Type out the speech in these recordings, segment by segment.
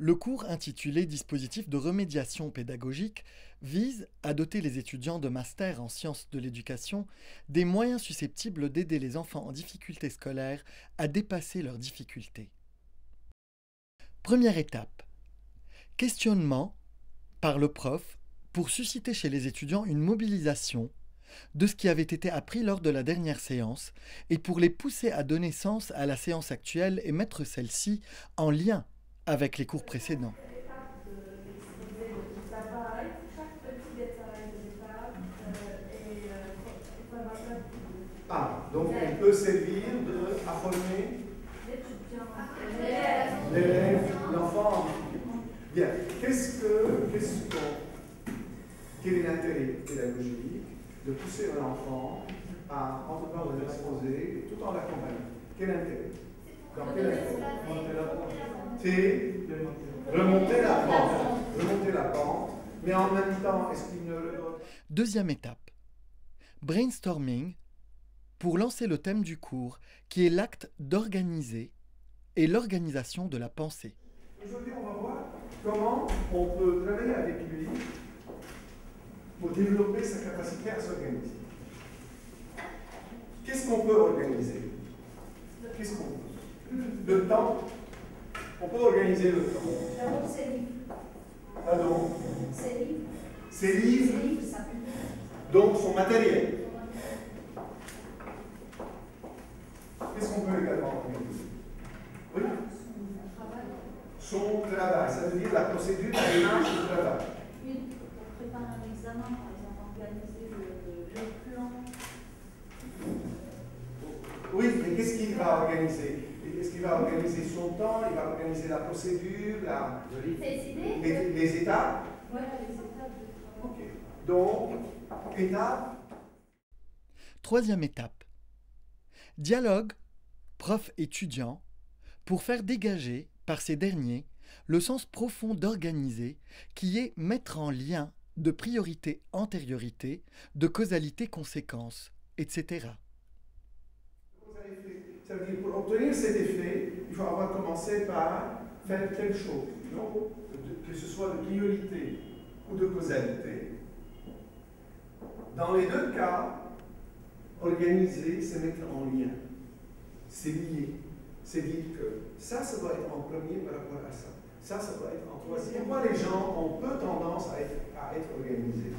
Le cours intitulé Dispositifs de remédiation pédagogique vise à doter les étudiants de master en sciences de l'éducation des moyens susceptibles d'aider les enfants en difficulté scolaire à dépasser leurs difficultés. Première étape. Questionnement par le prof pour susciter chez les étudiants une mobilisation de ce qui avait été appris lors de la dernière séance et pour les pousser à donner sens à la séance actuelle et mettre celle-ci en lien avec les cours précédents. Ah, donc on peut servir à former l'élève, l'enfant. Bien, quel est l'intérêt pédagogique de pousser un enfant à entreprendre de l'exposer tout en l'accompagnant? Quel intérêt? Dans quel intérêt? C'est remonter la pente, mais en même temps, est-ce qu'il ne... Deuxième étape. Brainstorming pour lancer le thème du cours, qui est l'acte d'organiser et l'organisation de la pensée. Aujourd'hui, on va voir comment on peut travailler avec lui pour développer sa capacité à s'organiser. Qu'est-ce qu'on peut organiser? Qu'est-ce qu'on peut? Le temps. On peut organiser le temps. D'abord, c'est livres. Pardon? C'est livres. Ses livres. C'est livres, ça peut être. Donc son matériel. Qu'est-ce qu'on peut également organiser? Oui? Son travail. Ça veut dire la procédure, la démarche du travail. Oui, pour préparer un examen, par exemple, organiser le plan. Oui, mais qu'est-ce qu'il va organiser? Est-ce qu'il va organiser son temps? Il va organiser la procédure, les étapes? Oui, les étapes de travail. Ok. Donc, étape. Troisième étape. Dialogue prof-étudiant pour faire dégager par ces derniers le sens profond d'organiser qui est mettre en lien de priorité-antériorité, de causalité-conséquence, etc. Ça veut dire pour obtenir cet effet, il faut avoir commencé par faire telle chose. Non? Que ce soit de priorité ou de causalité. Dans les deux cas, organiser, c'est mettre en lien. C'est lié. C'est dire que ça doit être en premier par rapport à ça. Ça doit être en troisième. Pourquoi les gens ont peu tendance à être organisés?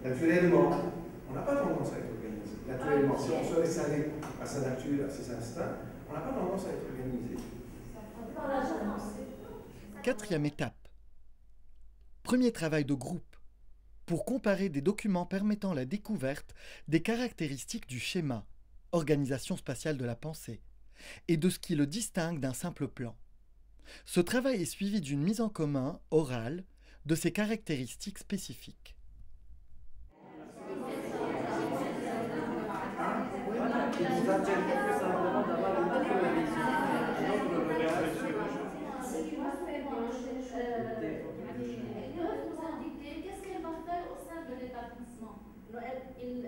Naturellement, on n'a pas tendance à être organisé. Naturellement, si on se laisse aller à sa nature, à ses instincts, on n'a pas tendance à être organisé. Quatrième étape. Premier travail de groupe pour comparer des documents permettant la découverte des caractéristiques du schéma, organisation spatiale de la pensée, et de ce qui le distingue d'un simple plan. Ce travail est suivi d'une mise en commun orale de ces caractéristiques spécifiques.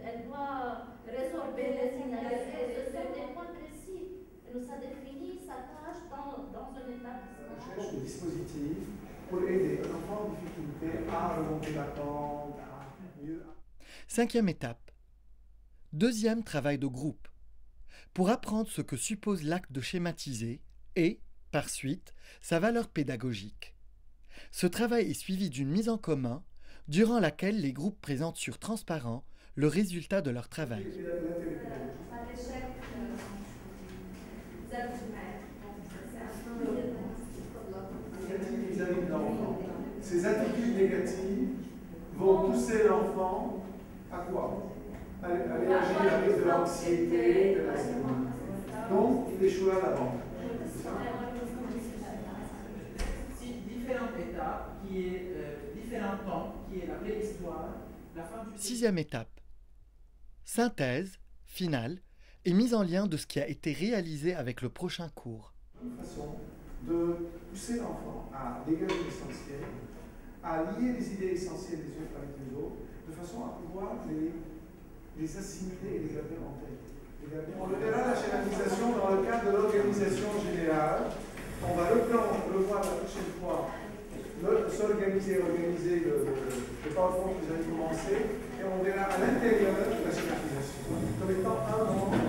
Elle doit résorber les inégalités sur des points précis. Ça définit sa tâche dans un établissement. On cherche des dispositifs pour aider un enfant en difficulté à remonter la pente, à mieux. Cinquième étape. Deuxième travail de groupe. Pour apprendre ce que suppose l'acte de schématiser et, par suite, sa valeur pédagogique. Ce travail est suivi d'une mise en commun durant laquelle les groupes présentent sur transparent le résultat de leur travail. Ces attitudes négatives vont pousser l'enfant à quoi? À réagir avec de l'anxiété, de la stress. Donc, il échouera à la banque. Différentes étapes, différents temps, qui est la préhistoire, la fin du... Sixième étape. Synthèse, finale, et mise en lien de ce qui a été réalisé avec le prochain cours. Une façon de pousser l'enfant à dégager l'essentiel, à lier les idées essentielles les unes avec les autres, de façon à pouvoir les assimiler et les garder en tête. On le verra, la schématisation dans le cadre de l'organisation générale. On va revoir la prochaine fois s'organiser, organiser le PowerPoint que vous avez commencé, et on verra à l'intérieur la schématisation, comme étant un moment